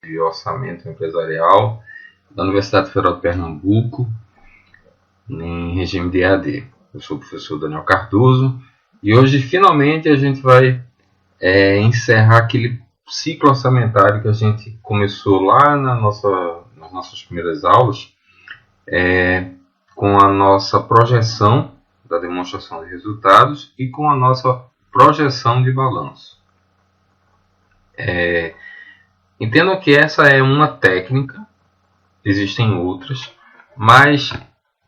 de Orçamento Empresarial da Universidade Federal de Pernambuco, em regime de EAD. Eu sou o professor Daniel Cardoso e hoje finalmente a gente vai encerrar aquele ciclo orçamentário que a gente começou lá nas nossas primeiras aulas, com a nossa projeção da demonstração de resultados e com a nossa projeção de balanço. Entendam que essa é uma técnica, existem outras, mas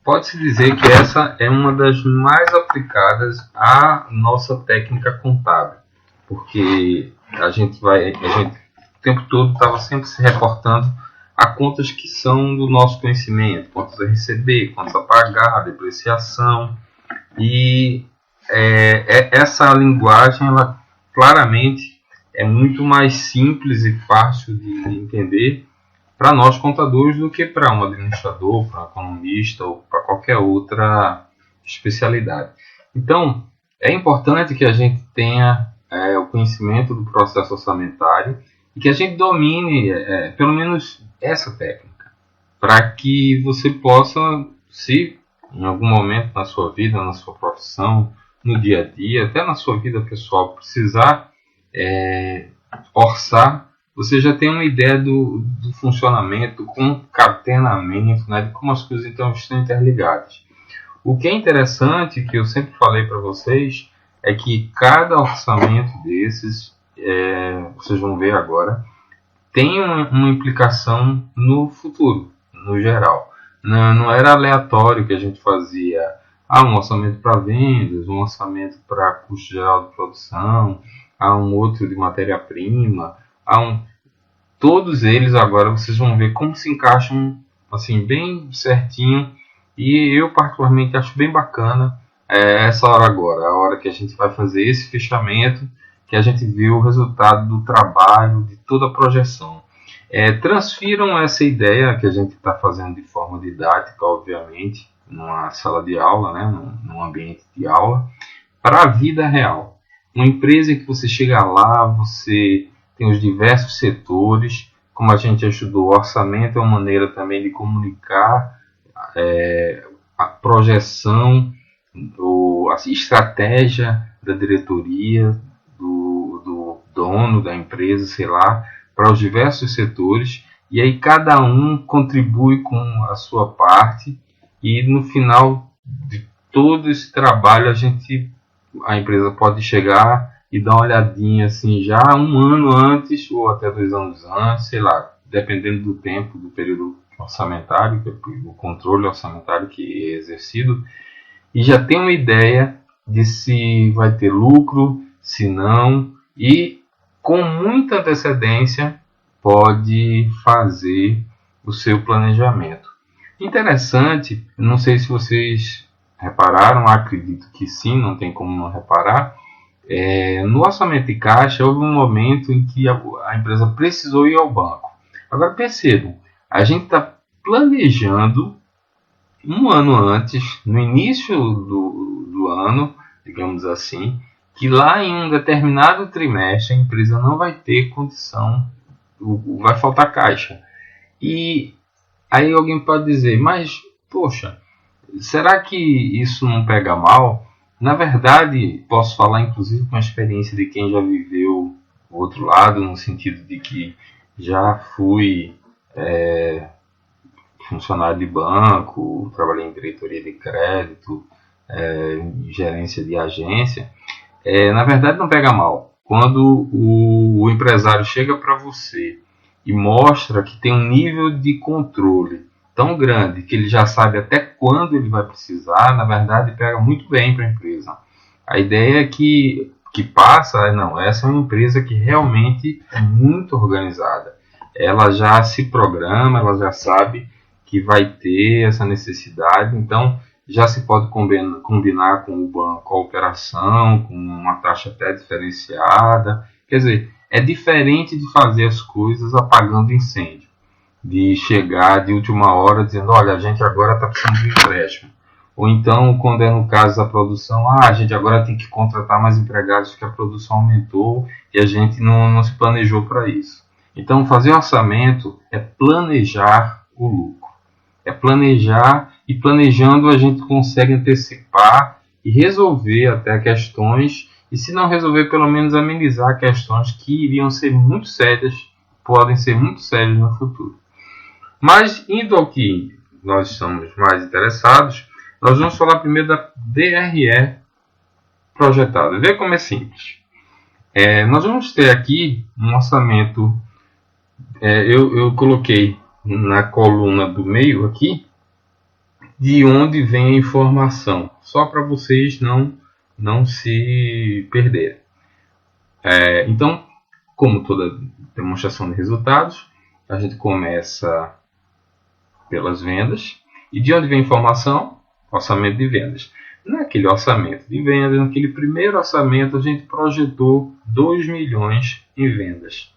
pode-se dizer que essa é uma das mais aplicadas à nossa técnica contábil, porque a gente o tempo todo estava sempre se reportando a contas que são do nosso conhecimento, contas a receber, contas a pagar, depreciação, e essa linguagem, ela claramente é muito mais simples e fácil de entender para nós contadores do que para um administrador, para um economista ou para qualquer outra especialidade. Então, é importante que a gente tenha o conhecimento do processo orçamentário e que a gente domine pelo menos essa técnica, para que você possa, se em algum momento na sua vida, na sua profissão, no dia a dia, até na sua vida pessoal, precisar orçar, você já tem uma ideia do funcionamento, do concatenamento, né, de como as coisas então estão interligadas. O que é interessante, que eu sempre falei para vocês, é que cada orçamento desses, vocês vão ver agora, tem uma implicação no futuro, no geral. Não era aleatório que a gente fazia um orçamento para vendas, um orçamento para custo geral de produção, um outro de matéria-prima, todos eles agora vocês vão ver como se encaixam assim, bem certinho, e eu particularmente acho bem bacana essa hora agora, a hora que a gente vai fazer esse fechamento, que a gente vê o resultado do trabalho, de toda a projeção. Transfiram essa ideia que a gente está fazendo de forma didática, obviamente, numa sala de aula, né, num ambiente de aula, para a vida real. Uma empresa que você chega lá, você tem os diversos setores, como a gente estudou, o orçamento é uma maneira também de comunicar a projeção, a estratégia da diretoria, do dono da empresa, sei lá, para os diversos setores, e aí cada um contribui com a sua parte, e no final de todo esse trabalho a empresa pode chegar e dar uma olhadinha assim, já um ano antes ou até 2 anos antes, sei lá, dependendo do tempo, do período orçamentário, o controle orçamentário que é exercido, e já tem uma ideia de se vai ter lucro, se não, e com muita antecedência pode fazer o seu planejamento. Interessante, não sei se vocês repararam, acredito que sim, não tem como não reparar, no orçamento de caixa houve um momento em que a empresa precisou ir ao banco. Agora percebam, a gente está planejando um ano antes, no início do ano, digamos assim, que lá em um determinado trimestre a empresa não vai ter condição, vai faltar caixa. E aí alguém pode dizer, mas poxa, será que isso não pega mal? Na verdade, posso falar inclusive com a experiência de quem já viveu o outro lado, no sentido de que já fui funcionário de banco, trabalhei em diretoria de crédito, gerência de agência. Na verdade, não pega mal. Quando o empresário chega para você e mostra que tem um nível de controle tão grande que ele já sabe até quando ele vai precisar, na verdade pega muito bem para a empresa. A ideia que passa essa é uma empresa que realmente é muito organizada. Ela já se programa, ela já sabe que vai ter essa necessidade, então já se pode combinar com o banco a operação, com uma taxa até diferenciada. Quer dizer, é diferente de fazer as coisas apagando incêndio, de chegar de última hora dizendo, olha, a gente agora está precisando de empréstimo. Ou então, quando é no caso da produção, a gente agora tem que contratar mais empregados porque a produção aumentou e a gente não se planejou para isso. Então, fazer orçamento é planejar o lucro. É planejar, e planejando a gente consegue antecipar e resolver até questões, e se não resolver, pelo menos amenizar questões que iriam ser muito sérias, podem ser muito sérias no futuro. Mas, indo ao que nós estamos mais interessados, nós vamos falar primeiro da DRE projetada. Vê como é simples. Nós vamos ter aqui um orçamento, eu coloquei na coluna do meio aqui, de onde vem a informação, só para vocês não se perderem. Então, como toda demonstração de resultados, a gente começa pelas vendas. E de onde vem a informação? Orçamento de vendas. Naquele orçamento de vendas, naquele primeiro orçamento, a gente projetou 2 milhões em vendas.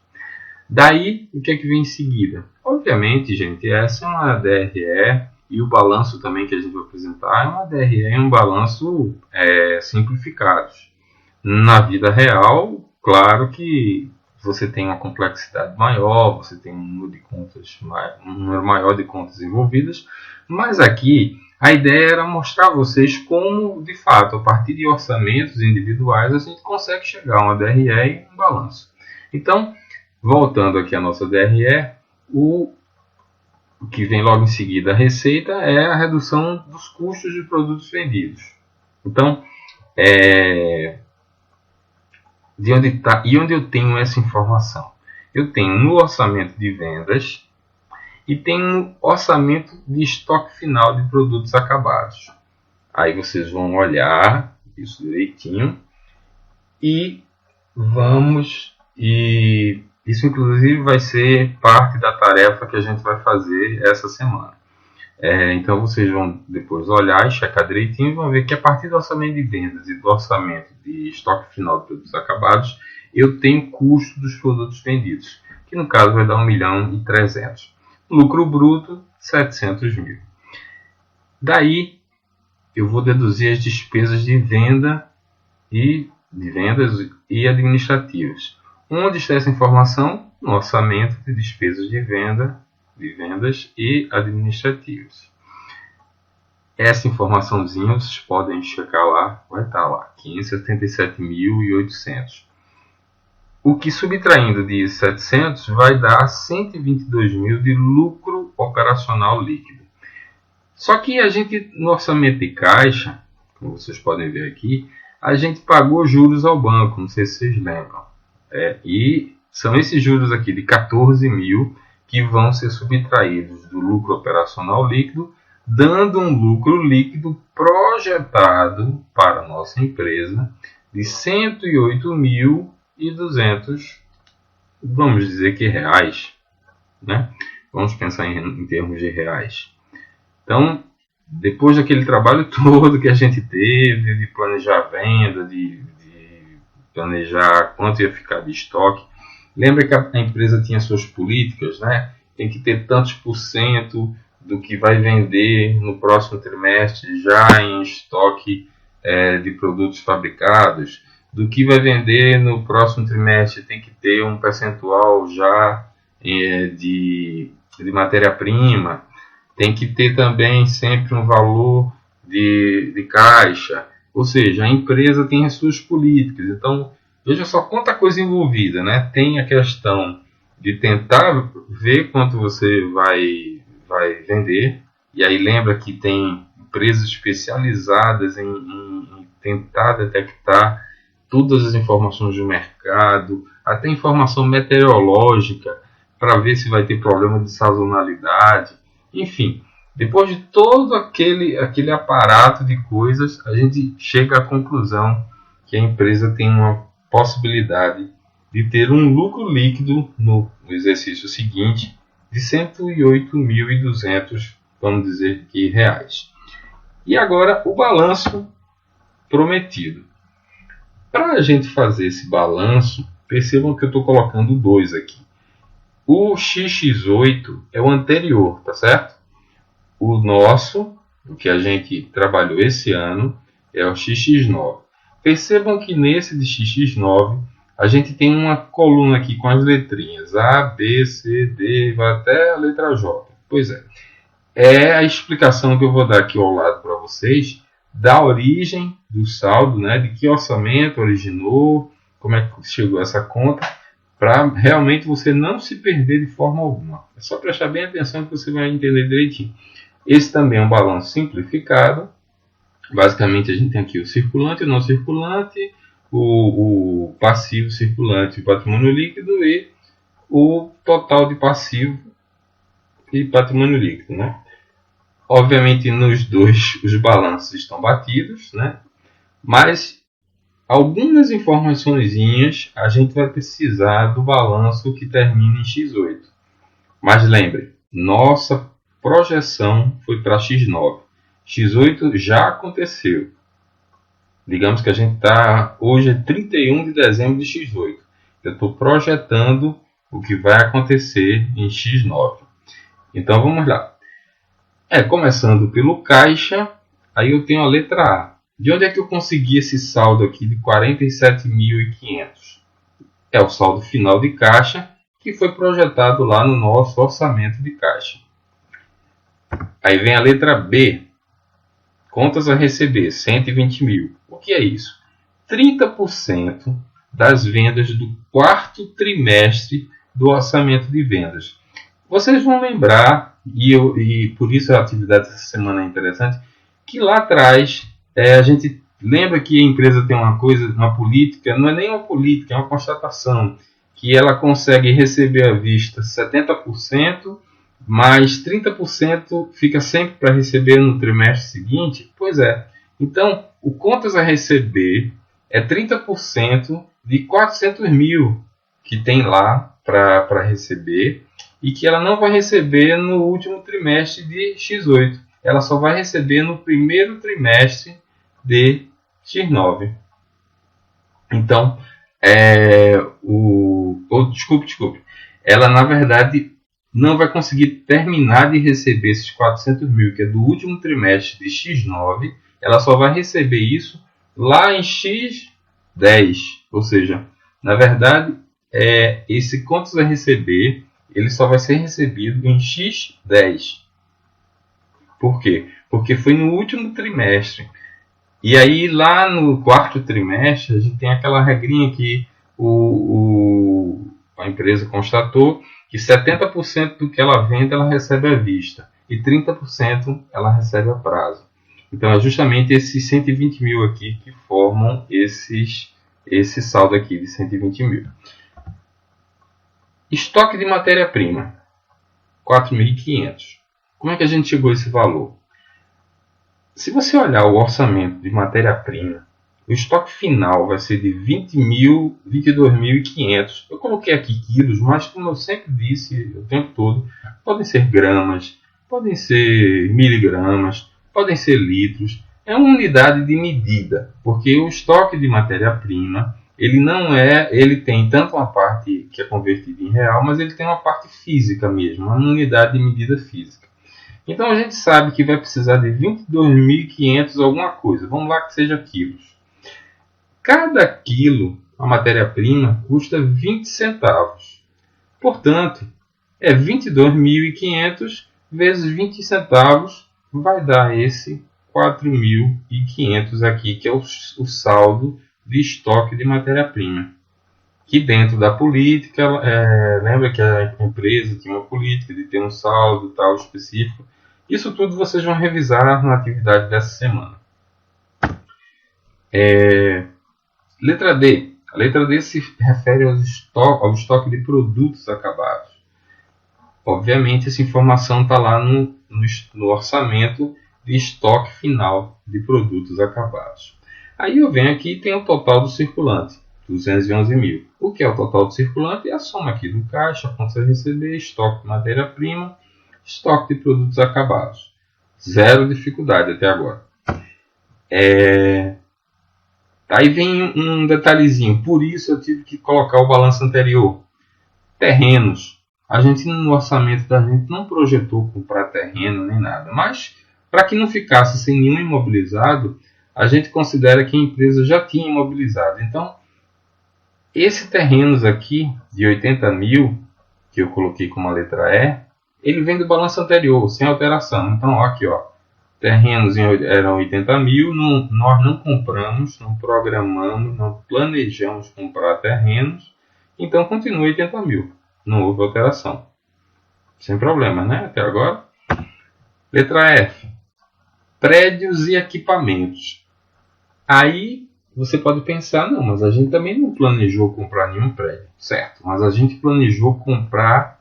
Daí, o que é que vem em seguida? Obviamente, gente, essa é uma DRE, e o balanço também que a gente vai apresentar é uma DRE e um balanço simplificados. Na vida real, claro que você tem uma complexidade maior, você tem um número maior de contas envolvidas, mas aqui a ideia era mostrar a vocês como, de fato, a partir de orçamentos individuais, a gente consegue chegar a uma DRE e um balanço. Então, voltando aqui à nossa DRE, o que vem logo em seguida a receita é a redução dos custos de produtos vendidos. Então, de onde está e onde eu tenho essa informação? Eu tenho no orçamento de vendas e tenho no orçamento de estoque final de produtos acabados. Aí vocês vão olhar isso direitinho e isso inclusive vai ser parte da tarefa que a gente vai fazer essa semana. Então vocês vão depois olhar e checar direitinho e vão ver que a partir do orçamento de vendas e do orçamento de estoque final de produtos acabados, eu tenho custo dos produtos vendidos, que no caso vai dar 1.300.000. Lucro bruto, 700 mil. Daí eu vou deduzir as despesas de vendas e administrativas. Onde está essa informação? No orçamento de despesas de vendas e administrativas. Essa informaçãozinha vocês podem checar lá, vai estar lá, 577.800. O que subtraindo de 700 vai dar 122 mil de lucro operacional líquido. Só que a gente, no orçamento de caixa, como vocês podem ver aqui, a gente pagou juros ao banco, não sei se vocês lembram. E são esses juros aqui de 14 mil que vão ser subtraídos do lucro operacional líquido, dando um lucro líquido projetado para a nossa empresa de 108.200, vamos dizer que reais, né? Vamos pensar em termos de reais. Então, depois daquele trabalho todo que a gente teve, de planejar a venda, de planejar quanto ia ficar de estoque, lembra que a empresa tinha suas políticas, né? Tem que ter tantos por cento do que vai vender no próximo trimestre já em estoque de produtos fabricados, do que vai vender no próximo trimestre tem que ter um percentual já de matéria-prima, tem que ter também sempre um valor de caixa, ou seja, a empresa tem as suas políticas. Então, veja só quanta coisa envolvida, né? Tem a questão de tentar ver quanto você vai vender, e aí lembra que tem empresas especializadas em tentar detectar todas as informações do mercado, até informação meteorológica, para ver se vai ter problema de sazonalidade. Enfim, depois de todo aquele aparato de coisas, a gente chega à conclusão que a empresa tem uma possibilidade de ter um lucro líquido no exercício seguinte de 108.200, vamos dizer que reais. E agora o balanço prometido. Para a gente fazer esse balanço, percebam que eu estou colocando 2 aqui. O XX8 é o anterior, tá certo? O nosso, o que a gente trabalhou esse ano, é o XX9. Percebam que nesse de XX9 a gente tem uma coluna aqui com as letrinhas A, B, C, D, vai até a letra J. Pois é a explicação que eu vou dar aqui ao lado para vocês da origem do saldo, né, de que orçamento originou, como é que chegou essa conta, para realmente você não se perder de forma alguma. É só prestar bem atenção que você vai entender direitinho. Esse também é um balanço simplificado. Basicamente a gente tem aqui o circulante, o não circulante, o passivo circulante, o patrimônio líquido e o total de passivo e patrimônio líquido, né? Obviamente nos dois os balanços estão batidos, né? Mas algumas informaçõezinhas a gente vai precisar do balanço que termina em X8. Mas lembre, nossa projeção foi para X9. X8 já aconteceu. Digamos que a gente está... Hoje é 31 de dezembro de X8. Eu estou projetando o que vai acontecer em X9. Então vamos lá. Começando pelo caixa, aí eu tenho a letra A. De onde é que eu consegui esse saldo aqui de 47.500? É o saldo final de caixa que foi projetado lá no nosso orçamento de caixa. Aí vem a letra B. Contas a receber, 120 mil. O que é isso? 30% das vendas do quarto trimestre do orçamento de vendas. Vocês vão lembrar, e por isso a atividade dessa semana é interessante, que lá atrás a gente lembra que a empresa tem uma política, não é nem uma política, é uma constatação, que ela consegue receber à vista 70%, mas 30% fica sempre para receber no trimestre seguinte. Pois é. Então, o contas a receber é 30% de 400 mil que tem lá para receber e que ela não vai receber no último trimestre de X8. Ela só vai receber no primeiro trimestre de X9. Então, desculpe. Ela, na verdade, não vai conseguir terminar de receber esses 400 mil, que é do último trimestre de X9. Ela só vai receber isso lá em X10. Ou seja, na verdade, esse contas a receber, ele só vai ser recebido em X10. Por quê? Porque foi no último trimestre. E aí, lá no quarto trimestre, a gente tem aquela regrinha que a empresa constatou que 70% do que ela vende, ela recebe à vista. E 30% ela recebe a prazo. Então, é justamente esses 120 mil aqui que formam esse saldo aqui de 120 mil. Estoque de matéria-prima, 4.500. Como é que a gente chegou a esse valor? Se você olhar o orçamento de matéria-prima, o estoque final vai ser de 22.500. Eu coloquei aqui quilos, mas como eu sempre disse o tempo todo, podem ser gramas, podem ser miligramas, podem ser litros. É uma unidade de medida, porque o estoque de matéria-prima, ele tem tanto uma parte que é convertida em real, mas ele tem uma parte física mesmo, uma unidade de medida física. Então a gente sabe que vai precisar de 22.500 alguma coisa. Vamos lá que seja quilos. Cada quilo, a matéria-prima, custa 20 centavos. Portanto, 22.500 vezes 20 centavos vai dar esse 4.500 aqui, que é o saldo de estoque de matéria-prima. Que dentro da política, lembra que a empresa tinha uma política de ter um saldo tal específico. Isso tudo vocês vão revisar na atividade dessa semana. Letra D. A letra D se refere ao estoque de produtos acabados. Obviamente, essa informação está lá no orçamento de estoque final de produtos acabados. Aí eu venho aqui e tenho o total do circulante, 211 mil. O que é o total do circulante? É a soma aqui do caixa, contas a receber, estoque de matéria-prima, estoque de produtos acabados. Zero dificuldade até agora. Aí vem um detalhezinho. Por isso eu tive que colocar o balanço anterior. Terrenos. A gente no orçamento da gente não projetou comprar terreno nem nada. Mas para que não ficasse sem nenhum imobilizado, a gente considera que a empresa já tinha imobilizado. Então, Esse terrenos aqui, de 80 mil, que eu coloquei como a letra E, ele vem do balanço anterior, sem alteração. Então, ó, aqui, ó, terrenos eram 80 mil, nós não compramos, não programamos, não planejamos comprar terrenos, então continua 80 mil, não houve alteração. Sem problema, né? Até agora. Letra F, prédios e equipamentos. Aí você pode pensar, não, mas a gente também não planejou comprar nenhum prédio, certo? Mas a gente planejou comprar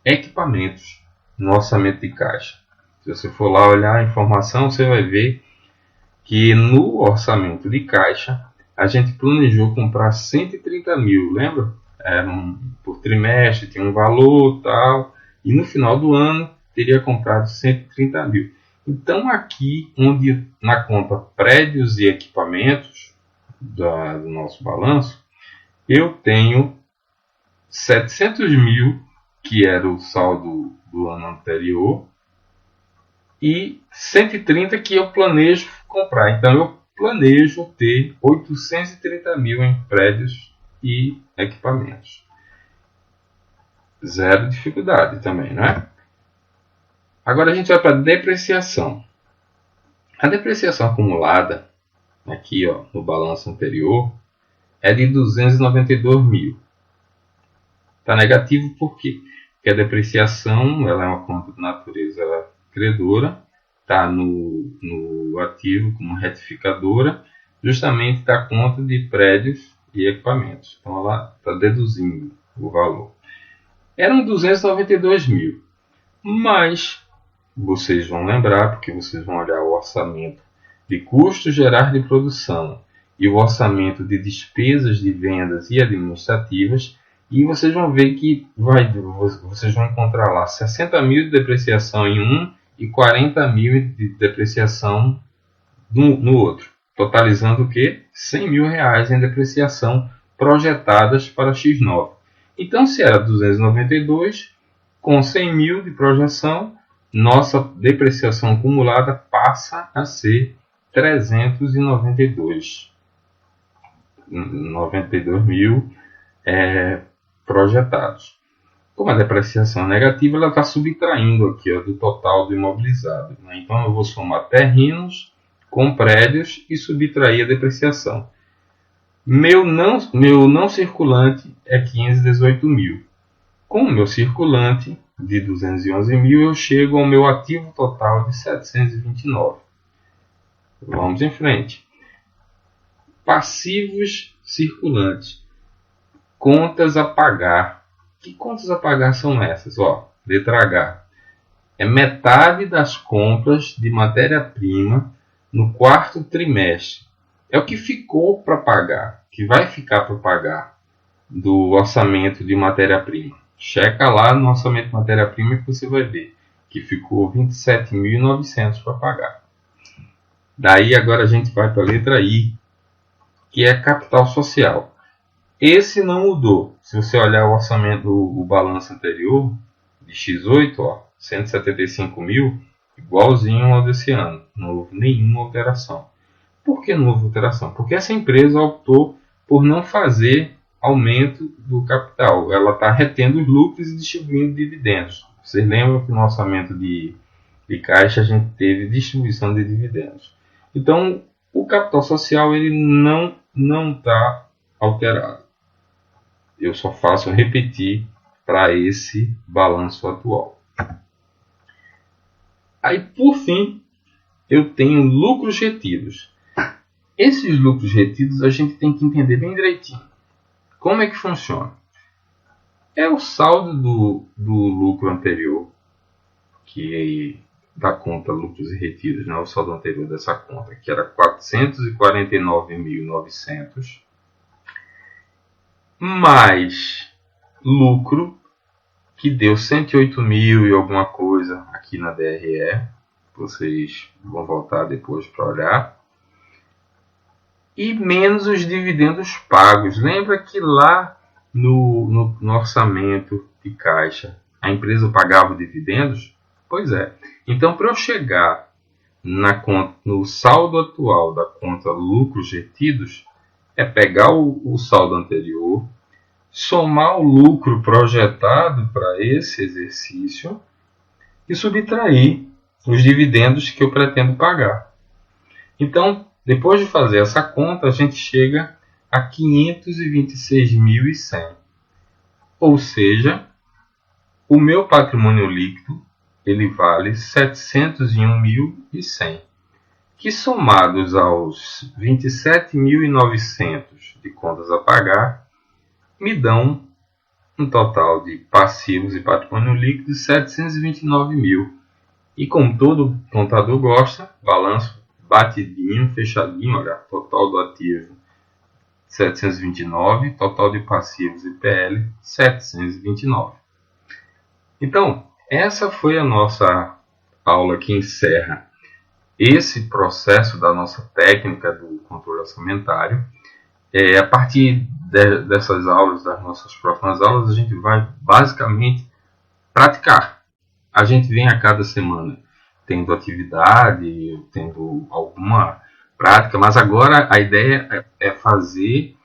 equipamentos no orçamento de caixa. Se você for lá olhar a informação, você vai ver que no orçamento de caixa a gente planejou comprar 130 mil, lembra? Por trimestre, tinha um valor tal, e no final do ano teria comprado 130 mil. Então aqui, onde na conta prédios e equipamentos do nosso balanço, eu tenho 700 mil, que era o saldo do ano anterior, e 130 que eu planejo comprar. Então eu planejo ter 830 mil em prédios e equipamentos. Zero dificuldade também, não é? Agora a gente vai para a depreciação. A depreciação acumulada, aqui ó, no balanço anterior, é de 292 mil. Está negativo por quê? Porque a depreciação ela é uma conta de natureza credora, está no ativo como retificadora, justamente da conta de prédios e equipamentos. Então ela está deduzindo o valor. Eram 292 mil, mas vocês vão lembrar, porque vocês vão olhar o orçamento de custos gerais de produção e o orçamento de despesas de vendas e administrativas, e vocês vão ver que vocês vão encontrar lá 60 mil de depreciação em um e 40 mil de depreciação no outro, totalizando o quê? 100 mil reais em depreciação projetadas para X9. Então, se era 292, com 100 mil de projeção, nossa depreciação acumulada passa a ser 392 mil projetados. Como a depreciação é negativa, ela está subtraindo aqui ó, do total do imobilizado. Né? Então eu vou somar terrenos com prédios e subtrair a depreciação. Meu não circulante é 518 mil. Com o meu circulante de 211 mil, eu chego ao meu ativo total de 729. Vamos em frente. Passivos circulantes. Contas a pagar. Que contas a pagar são essas? Ó, letra H. É metade das compras de matéria-prima no quarto trimestre. É o que ficou para pagar, que vai ficar para pagar do orçamento de matéria-prima. Checa lá no orçamento de matéria-prima que você vai ver que ficou 27.900 para pagar. Daí agora a gente vai para a letra I, que é capital social. Esse não mudou. Se você olhar o orçamento, o balanço anterior, de X8, ó, 175 mil, igualzinho ao desse ano. Não houve nenhuma alteração. Por que não houve alteração? Porque essa empresa optou por não fazer aumento do capital. Ela está retendo os lucros e distribuindo dividendos. Vocês lembram que no orçamento de caixa a gente teve distribuição de dividendos. Então, o capital social ele não está alterado. Eu só faço repetir para esse balanço atual. Aí, por fim, eu tenho lucros retidos. Esses lucros retidos a gente tem que entender bem direitinho. Como é que funciona? É o saldo do lucro anterior, que da conta lucros e retidos, né? O saldo anterior dessa conta, que era 449.900, mais lucro, que deu 108 mil e alguma coisa aqui na DRE. Vocês vão voltar depois para olhar. E menos os dividendos pagos. Lembra que lá no orçamento de caixa a empresa pagava dividendos? Pois é. Então, para eu chegar no saldo atual da conta lucros retidos, é pegar o saldo anterior, somar o lucro projetado para esse exercício e subtrair os dividendos que eu pretendo pagar. Então, depois de fazer essa conta, a gente chega a 526.100. Ou seja, o meu patrimônio líquido ele vale 701.100, que somados aos 27.900 de contas a pagar, me dão um total de passivos e patrimônio líquido de 729 mil. E como todo contador gosta, balanço batidinho, fechadinho, olha, total do ativo 729, total de passivos e PL 729. Então, essa foi a nossa aula que encerra esse processo da nossa técnica do controle orçamentário. A partir dessas aulas, das nossas próximas aulas, a gente vai basicamente praticar. A gente vem a cada semana tendo atividade, tendo alguma prática, mas agora a ideia é fazer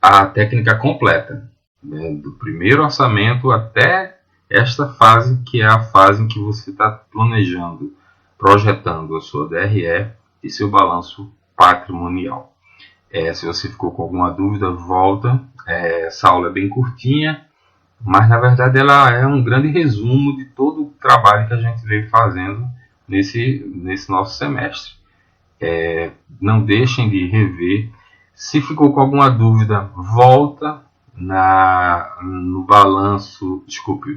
a técnica completa, né, do primeiro orçamento até esta fase, que é a fase em que você está planejando, projetando a sua DRE e seu balanço patrimonial. Se você ficou com alguma dúvida, volta. Essa aula é bem curtinha, mas na verdade ela é um grande resumo de todo o trabalho que a gente veio fazendo nesse nosso semestre. Não deixem de rever. Se ficou com alguma dúvida, volta no balanço,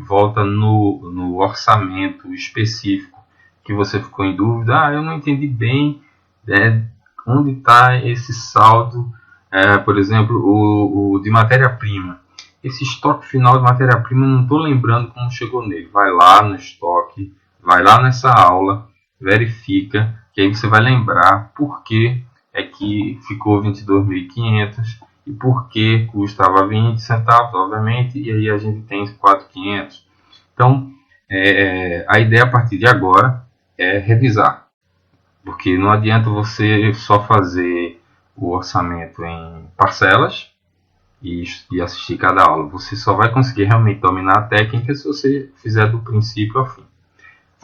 volta no orçamento específico que você ficou em dúvida. Eu não entendi bem, onde está esse saldo, por exemplo, o de matéria-prima. Esse estoque final de matéria-prima, não estou lembrando como chegou nele. Vai lá no estoque, vai lá nessa aula, verifica, que aí você vai lembrar por que é que ficou 22.500 e por que custava 20 centavos, obviamente, e aí a gente tem 4.500. Então, a ideia a partir de agora é revisar, porque não adianta você só fazer o orçamento em parcelas e assistir cada aula. Você só vai conseguir realmente dominar a técnica se você fizer do princípio ao fim.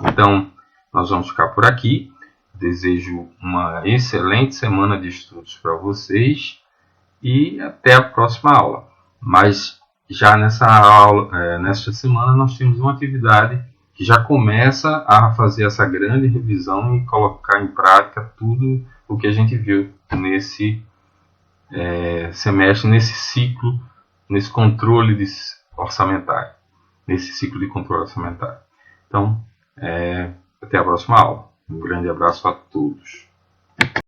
Então, nós vamos ficar por aqui. Desejo uma excelente semana de estudos para vocês e até a próxima aula. Mas já nesta semana nós temos uma atividade que já começa a fazer essa grande revisão e colocar em prática tudo o que a gente viu nesse semestre, nesse ciclo, nesse controle orçamentário, nesse ciclo de controle orçamentário. Então, até a próxima aula. Um grande abraço a todos.